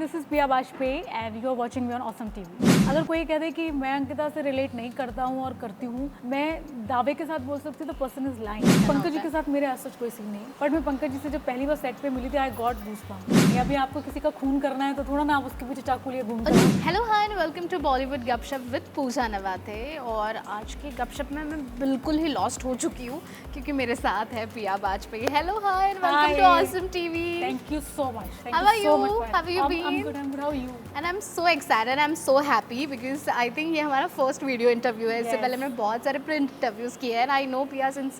This is Pia Vajpayee and you are watching me on awesome TV. अगर कोई कह दे कि मैं अंकिता से रिलेट नहीं करता हूँ और करती हूँ, मैं दावे के साथ बोल सकती हूँ तो person is lying. Pankaj ji के साथ मेरे आज सच कोई सीन नहीं, बट मैं पंकज जी से जब पहली बार सेट पे मिली थी आई गॉट गूज़बम्प्स। अभी आपको किसी का खून करना है तो थोड़ा ना आप उसके पीछे चाकू लिए घूमते हो। Hello hi and welcome to Bollywood Gupshup with पूजा नवाते। और आज के गपशप में मैं बिल्कुल ही लॉस्ट हो चुकी हूँ क्योंकि मेरे साथ है Pia Vajpayee. Hello hi and welcome to awesome TV. Thank you so much. How are you? How have you been? I'm good. I'm good. How are you? And I'm so excited. I'm so happy because I think ये हमारा first video interview है। इससे पहले मैं बहुत सारे print interviews किए हैं। I know Pia since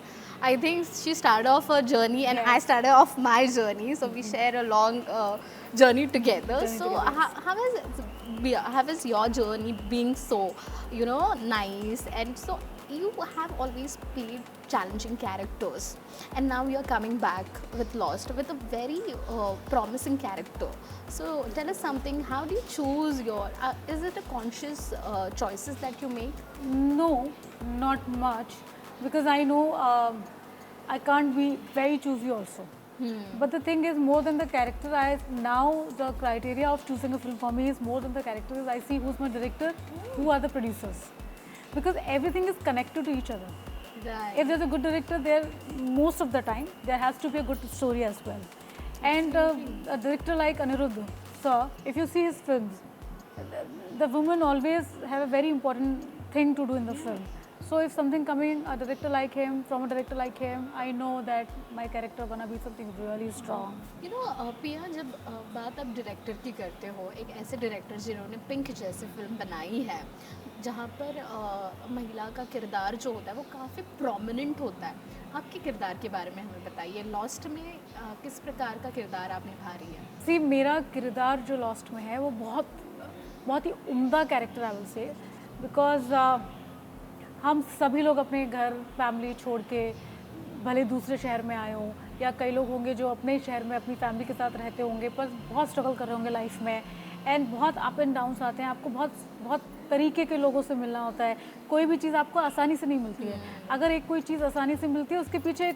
I think she started off her journey and I started off my journey. So we share a long journey together. So how is your journey being so, you know, nice? And so you have always played challenging characters and now you're coming back with Lost with a very promising character. So tell us something, how do you choose your is it a conscious choices that you make? No, not much, because I know I can't be very choosy also. But the thing is, more than the character, now the criteria of choosing a film for me is more than the character. Is I see who's my director, who are the producers, because everything is connected to each other. Right. If there's a good director, there most of the time there has to be a good story as well. And a director like Anirudh, sir, if you see his films, the women always have a very important thing to do in the film. So if something coming a director like him, from a director like him, I know that my character gonna be something really strong. You know, पिया, जब बात आप director की करते हो, एक ऐसे director जिन्होंने पिंक जैसी फिल्म बनाई है जहाँ पर महिला का किरदार जो होता है वो काफ़ी प्रोमिनेंट होता है, आपके किरदार के बारे में हमें बताइए। लॉस्ट में किस प्रकार का किरदार आप निभा रही हैं? See, मेरा किरदार जो लॉस्ट में है वो बहुत ही उम्दा कैरेक्टर है उसे, बिकॉज हम सभी लोग अपने घर फैमिली छोड़ के भले दूसरे शहर में आए हों, या कई लोग होंगे जो अपने शहर में अपनी फैमिली के साथ रहते होंगे पर बहुत स्ट्रगल कर रहे होंगे लाइफ में, एंड बहुत अप एंड डाउन्स आते हैं। आपको बहुत तरीके के लोगों से मिलना होता है, कोई भी चीज़ आपको आसानी से नहीं मिलती है। अगर एक कोई चीज़ आसानी से मिलती है उसके पीछे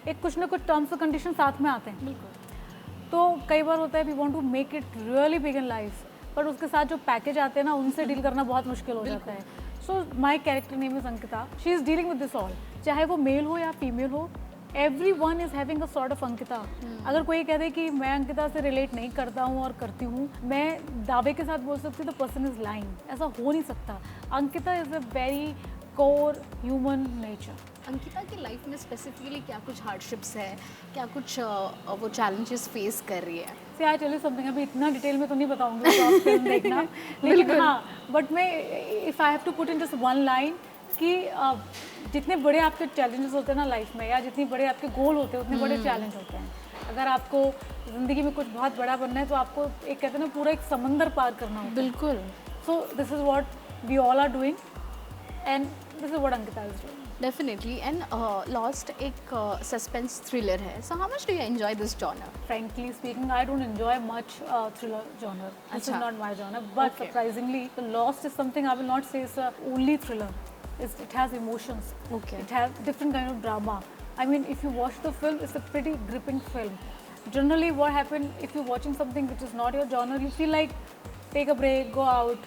एक कुछ ना कुछ टर्म्स और कंडीशन साथ में आते हैं। बिल्कुल। तो कई बार होता है we want to make it really big in life, पर उसके साथ जो पैकेज आते हैं ना उनसे डील करना बहुत मुश्किल हो जाता है। So my character name is Ankita, she is dealing with this all, चाहे वो मेल हो या फीमेल हो, everyone is having a sort of Ankita. अगर कोई कह दे कि मैं अंकिता से रिलेट नहीं करता हूँ और करती हूँ, मैं दावे के साथ बोल सकती हूँ तो पर्सन इज लाइंग। ऐसा हो नहीं सकता। Ankita is a very core human nature. Ankita की लाइफ में स्पेसिफिकली क्या कुछ हार्डशिप्स है, क्या कुछ वो चैलेंजेस फेस कर रही है? से आई टेल यू समथिंग, अभी इतना डिटेल में तो नहीं बताऊंगी, तो आप फिल्म देखना। लेकिन हाँ, बट मैं if I have to put in just one line कि जितने बड़े आपके चैलेंजेस होते हैं ना लाइफ में, या जितने बड़े आपके गोल होते हैं उतने बड़े चैलेंज होते हैं। अगर आपको ज़िंदगी में कुछ बहुत बड़ा बनना है तो आपको एक कहते हैं ना पूरा एक समंदर पार करना होता है। बिल्कुल। So this is what we all are doing and this is what Ankita is doing. Definitely. And Lost एक सस्पेंस थ्रिलर है, so how much do you enjoy this genre? Frankly speaking, I don't enjoy much thriller genre. This is not my genre. But surprisingly, The Lost is something I will not say is a only thriller. It has emotions. Okay. It has different kind of drama. I mean, if you watch the film, it's a pretty gripping film. Generally, what happens if you're watching something which is not your genre, you feel like take a break, go out,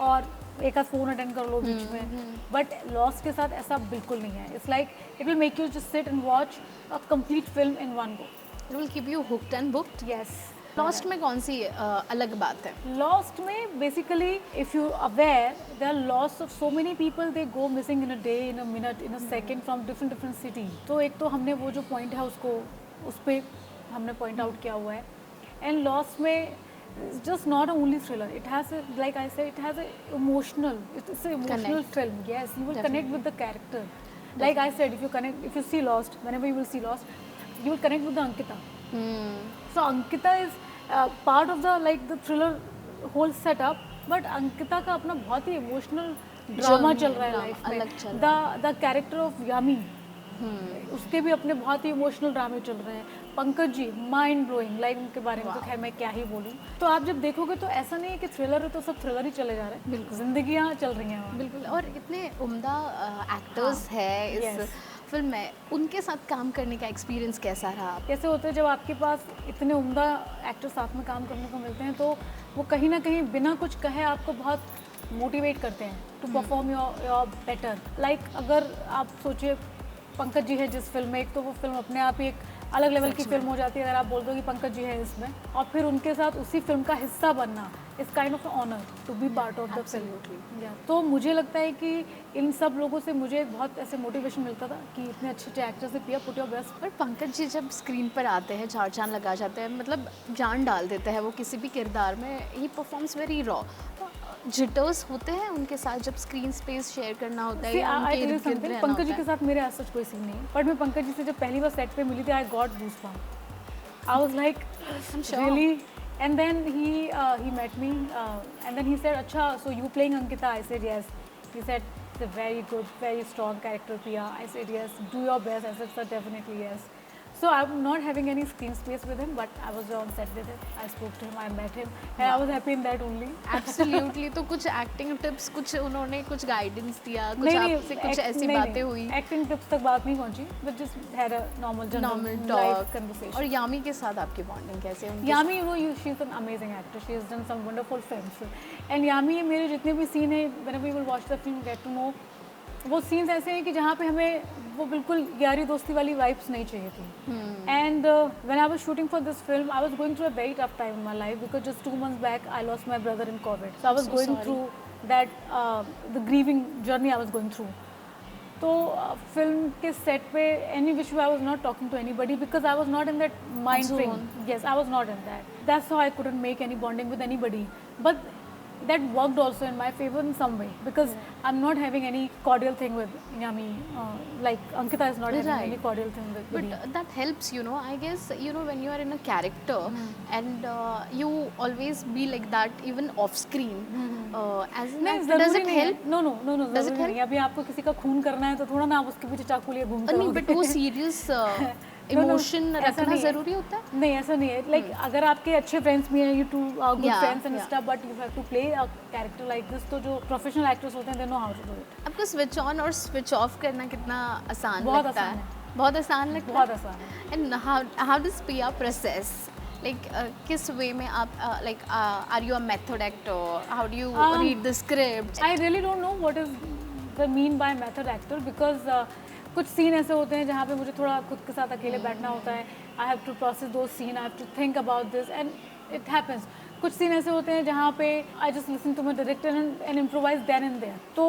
और एक आध phone attend कर लो बीच में। But lost के साथ ऐसा बिल्कुल नहीं है। It's like it will make you just sit and watch a complete film in one go. It will keep you hooked and booked. Yes. Lost में कौन सी अलग बात है? लॉस्ट में basically if you aware there are lots of so many people, they go missing in a day, in a minute, in a second from different city. तो एक तो हमने वो जो पॉइंट है उसको उस पर हमने पॉइंट आउट किया हुआ है। एंड लॉस्ट में it's just not only thriller, it has a, like I said, it has a emotional, it's an emotional film. Yes, you will connect with the character. Like I said, if you see Lost, whenever you will see Lost, you will connect with the Ankita. So Ankita is part of the thriller whole setup, but Ankita का अपना बहुत ही emotional drama चल रहा है life में। The character of Yami, उसके भी अपने बहुत ही इमोशनल ड्रामे चल रहे हैं। Pankaj ji mind blowing, like उनके बारे में तो खैर मैं क्या ही बोलूँ। तो आप जब देखोगे तो ऐसा नहीं है कि थ्रिलर है तो सब थ्रिलर ही चले जा रहे हैं। बिल्कुल, जिंदगियाँ चल रही हैं वहाँ। बिल्कुल। और इतने उम्दा एक्टर्स है इस फिल्म है, उनके साथ काम करने का एक्सपीरियंस कैसा रहा? कैसे होते हैं जब आपके पास इतने उम्दा एक्टर साथ में काम करने को मिलते हैं, तो वो कहीं ना कहीं बिना कुछ कहे आपको बहुत मोटिवेट करते हैं to perform your better. Like अगर आप सोचिए पंकज जी है जिस फिल्म में, एक तो वो फिल्म अपने आप ही एक अलग लेवल की फिल्म हो जाती है अगर आप बोल दो कि पंकज जी है इसमें, और फिर उनके साथ उसी फिल्म का हिस्सा बनना इस kind of honour to be part of the film. तो मुझे लगता है कि इन सब लोगों से मुझे बहुत ऐसे मोटिवेशन मिलता था कि इतने अच्छे अच्छे एक्टर्स से पिया पुट योर बेस्ट। पर पंकज जी जब स्क्रीन पर आते हैं, चार चांद लगा जाते हैं, मतलब जान डाल देते हैं वो किसी भी किरदार में। He performs very raw. Jitters होते हैं उनके साथ जब स्क्रीन स्पेस शेयर करना होता है या उनके इर्द-गिर्द रहना पंकज जी होता के साथ मेरे ऐसा कोई सीन नहीं है, बट मैं पंकज जी से जब पहली बार सेट पे मिली थी I got goosebump. I was like really, and then he met me and then he said अच्छा so you playing Ankita? I said yes. He said it's a very good, very strong character, Priya. I said yes, do your best. I said sir, definitely yes. So I'm not having any screen space with him, but I was on set with him. I spoke to him, I met him, and I was happy in that only. Absolutely. तो कुछ acting tips, कुछ उन्होंने कुछ guidance दिया, कुछ आपसे कुछ ऐसी बातें हुई? एक्टिंग टिप्स तक बात नहीं पहुंची, but just had a normal life conversation. और यामी के साथ आपकी बॉन्डिंग कैसे है? यामी, she's an amazing actor. She has done some wonderful films. And यामी मेरे जितने भी सीन है, whenever we will watch the film, get to know, वो सीन्स ऐसे हैं कि जहाँ पे हमें वो बिल्कुल यारी दोस्ती वाली वाइब्स नहीं चाहिए थी। And when I was shooting for this film I was going through a very tough time in my life because just 2 months back I lost my brother in Covid, so I was going through that the grieving journey I was going through. तो film के set पे any which I was not talking to anybody because I was not in that mind frame. Yes, I was not in that's how I couldn't make any bonding with anybody, but that worked also in my favor in some way because I'm not having any cordial thing with Yami, like Ankita is not having any cordial thing with me. But that helps, you know, I guess, you know, when you are in a character and you always be like that even off screen. As an actor, does it help? No, does it help? अभी आपको किसी का खून करना है तो थोड़ा ना आप उसके पीछे चाकू लिए घूमते नहीं, but वो serious इमोशन रखना जरूरी होता है? नहीं, ऐसा नहीं है। लाइक अगर आपके अच्छे फ्रेंड्स भी हैं, you two good friends and stuff, but you have to play a character like this, तो जो प्रोफेशनल एक्टर्स होते हैं they know how to do it. आपको स्विच ऑन और स्विच ऑफ करना कितना आसान बहुत लगता आसान है? बहुत आसान लगता है? बहुत आसान है। And how does Piya process, like किस वे में आप like are you a method actor? How do you read the script? I really don't know what is the mean by method actor because कुछ सीन ऐसे होते हैं जहाँ पे मुझे थोड़ा खुद के साथ अकेले बैठना होता है। I have to process those scene, I have to think about this and it happens. कुछ सीन ऐसे होते हैं जहाँ पे I just listen to my director and improvise then and there. तो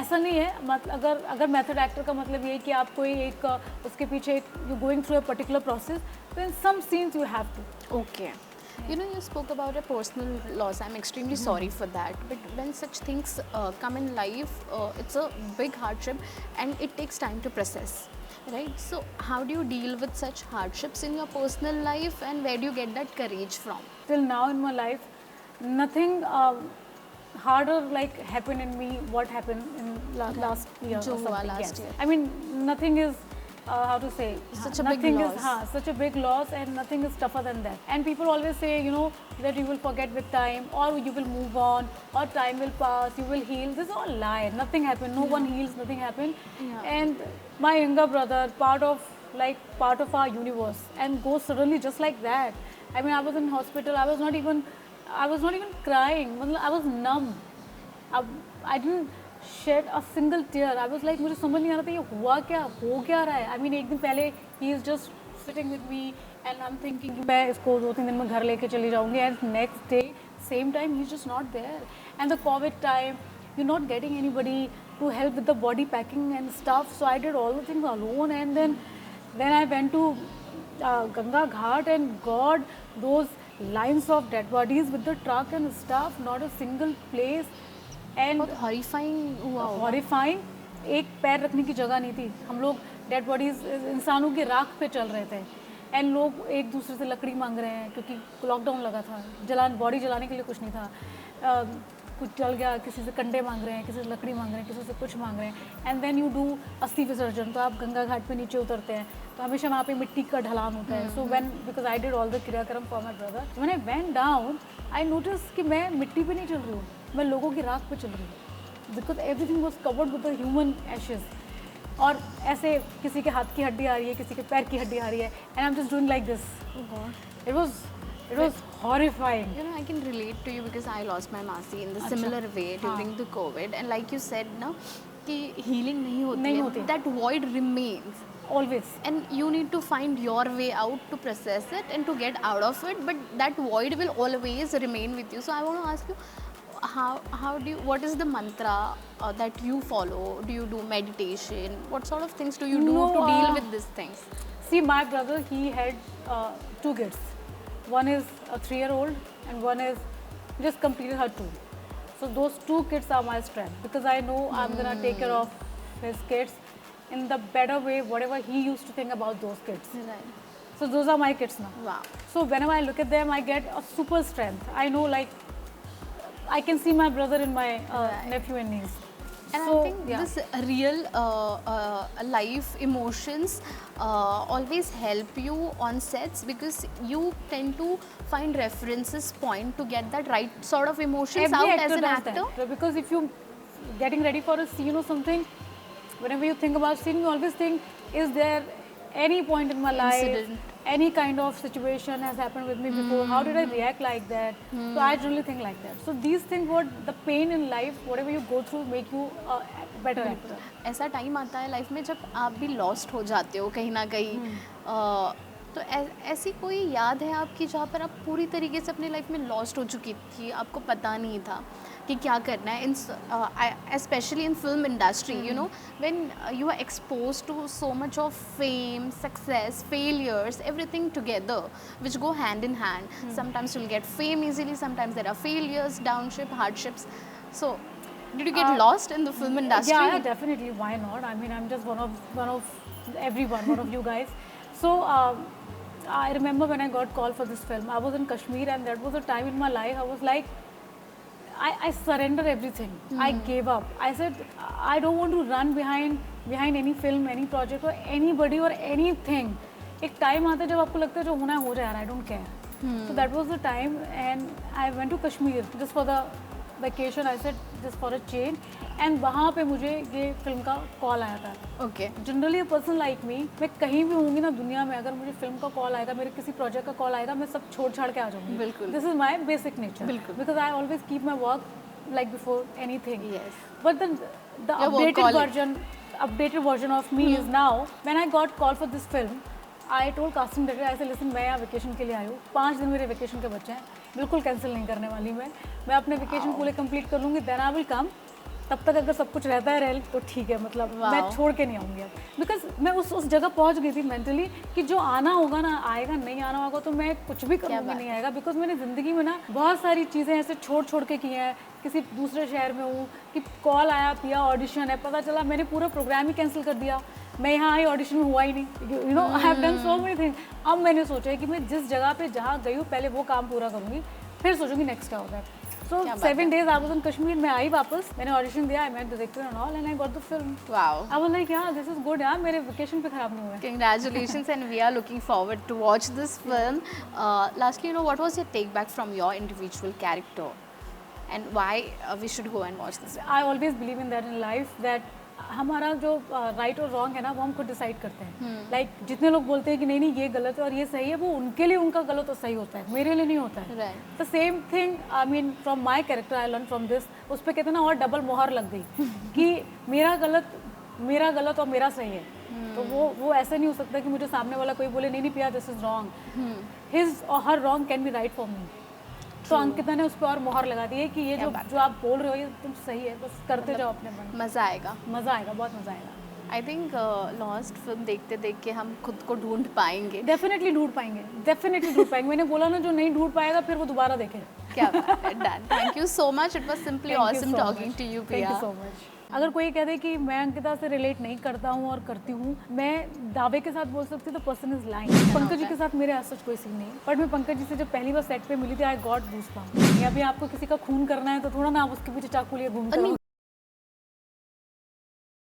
ऐसा नहीं है, मतलब अगर मेथड एक्टर का मतलब ये है कि आप कोई एक उसके पीछे you going through a particular process, तो in some scenes you have to. Okay, you know, you spoke about a personal loss. I'm extremely sorry for that, but when such things come in life, it's a big hardship and it takes time to process, right? So how do you deal with such hardships in your personal life and where do you get that courage from? Till now in my life, nothing harder like happened in me what happened in last year जो or हुआ something. last year. I mean, nothing is how to say, Such a big nothing loss. is such a big loss and nothing is tougher than that. And people always say, you know, that you will forget with time or you will move on or time will pass, you will heal. This is all lie. Nothing happened. No one heals, nothing happened. Yeah. And my younger brother, part of our universe, and goes suddenly just like that. I mean, I was in hospital. I was not even crying. I was numb. I didn't shed a single tear. I was like, मुझे समझ नहीं आ रहा था ये हो क्या रहा है। I mean, एक दिन पहले he is just sitting with me and I'm thinking कि मैं इसको 2-3 दिन में घर लेके चली जाऊँगी, and next day same time he's just not there. And the COVID time, you're not getting anybody to help with the body packing and stuff, so I did all the things alone. And then I went to Ganga Ghat and God, those lines of dead bodies with the truck and stuff, not a single place. And बहुत horrifying हुआ होगा। Horrifying, एक पैर रखने की जगह नहीं थी। हम लोग डेड बॉडीज इंसानों की राख पे चल रहे थे एंड लोग एक दूसरे से लकड़ी मांग रहे हैं क्योंकि लॉकडाउन लगा था। बॉडी जलाने के लिए कुछ नहीं था। कुछ जल गया, किसी से कंडे मांग रहे हैं, किसी से लकड़ी मांग रहे हैं, किसी से कुछ मांग रहे हैं। एंड देन यू डू अस्थि विसर्जन, तो आप गंगा घाट पे नीचे उतरते हैं तो हमेशा वहाँ पे मिट्टी का ढलान होता है। So when, because I did all the क्रियाक्रम for my brother, when I went down I notice कि मैं मिट्टी पे नहीं चल रही हूँ, मैं लोगों की राख पे चल रही हूँ because everything was covered with the human Ashes. और ऐसे किसी के हाथ की हड्डी आ रही है, किसी के पैर की हड्डी आ रही है, and I am just doing like this. It was horrifying. You know, I can relate to you because I lost my Masi in the similar way during the COVID, and like you said ना कि healing नहीं होती है. That void remains. Always. And you need to find your way out to process it and to get out of it, but that void will always remain with you. So I want to ask you, how do you, what is the mantra that you follow? Do you do meditation? What sort of things do you do to deal with these things? See, my brother, he had 2 kids. One is a 3-year-old and one is just completed her 2. So those 2 kids are my strength because I know I'm gonna take care of his kids in the better way, whatever he used to think about those kids. Right. So those are my kids now. Wow. So whenever I look at them, I get a super strength. I know, like, I can see my brother in my nephew and niece. And So, I think this real life emotions always help you on sets because you tend to find references point to get that right sort of emotions every out actor as an does actor. that. Because if you getting ready for a scene or something, whenever you think about scene, you always think, is there any point in my Incident. life, any kind of situation has happened with me before, how did I react like that? So I generally think like that. So these things, what the pain in life, whatever you go through, make you a better actor. ऐसा time आता है life में जब आप भी lost हो जाते हो कहीं ना कहीं तो ऐसी कोई याद है आपकी जहाँ पर आप पूरी तरीके से अपनी लाइफ में लॉस्ट हो चुकी थी, आपको पता नहीं था कि क्या करना है, in specially in film industry, you know, when you are expose to so much of fame, success, failures, everything together which go hand in hand. Sometimes you'll get fame easily, sometimes there are failures, downships, hardships. So did you get lost in the film industry? Yeah, definitely. Why not? I mean, I'm just one of everyone, one of you guys. So I remember when I got called for this film, I was in Kashmir, and that was a time in my life I was like, I surrendered everything. I gave up. I said, I don't want to run behind any film, any project or anybody or anything. एक time आता है जब आपको लगता है जो होना है हो जाए, I don't care. So that was the time, and I went to Kashmir just for the vacation. I said just for a change, and वहाँ पे मुझे ये फिल्म का कॉल आया था. Okay. Generally a person like me, मैं कहीं भी होंगी ना दुनिया में, अगर मुझे फिल्म का कॉल आएगा, मेरे किसी प्रोजेक्ट का कॉल आएगा, मैं सब छोड़ छाड़ के आ जाऊँगी. बिल्कुल. This is my basic nature. बिल्कुल. Because I always keep my work like before anything. Yes. But the updated version of me is now, when I got called for this film, I told casting director, I said, listen, मैं यहाँ vacation के लिए आई हूँ, 5 दिन मेरे vacation के बच्चे हैं, बिल्कुल कैंसिल नहीं करने वाली मैं अपने वेकेशन पूरे कंप्लीट कर लूँगी, देन आई विल कम. तब तक अगर सब कुछ रहता है रेल तो ठीक है, मतलब मैं छोड़ के नहीं आऊँगी अब. बिकॉज मैं उस जगह पहुँच गई थी मेंटली कि जो आना होगा ना आएगा, नहीं आना होगा तो मैं कुछ भी करूँगी नहीं आएगा. बिकॉज मैंने ज़िंदगी में ना बहुत सारी चीज़ें ऐसे छोड़ के की हैं. किसी दूसरे शहर में हूँ कि कॉल आया, पिया ऑडिशन है, पता चला मैंने पूरा प्रोग्राम ही कैंसिल कर दिया, मैं यहाँ आई ऑडिशन में हुआ ही नहीं. You know, I have done so many thing. अब मैंने सोचा है कि मैं जिस जगह पे जहाँ गई हूँ पहले वो काम पूरा करूँगी, फिर सोचूंगी नेक्स्ट क्या होगा. So 7 days I was in Kashmir. मैं आई वापस, मैंने ऑडिशन दिया, I met director and all, and I got the film. Wow. I was like, यार दिस इज गुड यार, मेरे वेकेशन पे खराब नहीं हुआ. Congratulations, and we are looking forward to watch this film. Lastly, you know, what was your take back from your individual character, and why we should go and watch this? I always believe in that in life, that हमारा जो right और wrong है ना वो हम खुद decide करते हैं. लाइक जितने लोग बोलते हैं कि नहीं ये गलत है और ये सही है, वो उनके लिए उनका गलत और सही होता है, मेरे लिए नहीं होता है. The same thing, I mean from my character I learn from this. उस पर कहते हैं ना, और डबल मोहर लग गई कि मेरा गलत और मेरा सही है. तो वो ऐसा नहीं हो सकता कि मुझे सामने वाला कोई बोले नहीं पिया दिस इज रॉन्ग, हिज और her wrong can be right for me. तो अंकिता ने उस पर और मोहर लगा दी है कि ये जो आप बोल रहे हो ये तुम सही है, बस करते जाओ अपने मन. मज़ा आएगा, बहुत मज़ा आएगा. आई थिंक लॉस्ट फिल्म देखते देख के हम खुद को ढूंढ पाएंगे. डेफिनेटली ढूंढ पाएंगे. मैंने बोला ना, जो नहीं ढूंढ पाएगा फिर वो दोबारा देखे. क्या बात है. Done. Thank you so much. It was simply awesome talking to you, Priya. Thank you so much. अगर कोई कह दे कि मैं अंकिता से रिलेट नहीं करता हूँ और करती हूँ, मैं दावे के साथ बोल सकती हूँ तो person is lying. Pankaj ji के साथ मेरे आज सच कोई सीन नहीं, बट मैं पंकज जी से जब पहली बार सेट पे मिली थी, आई गॉट गूज़बम्प्स. अभी आपको किसी का खून करना है तो थोड़ा ना आप उसके पीछे चाकू लिए घूमते हो.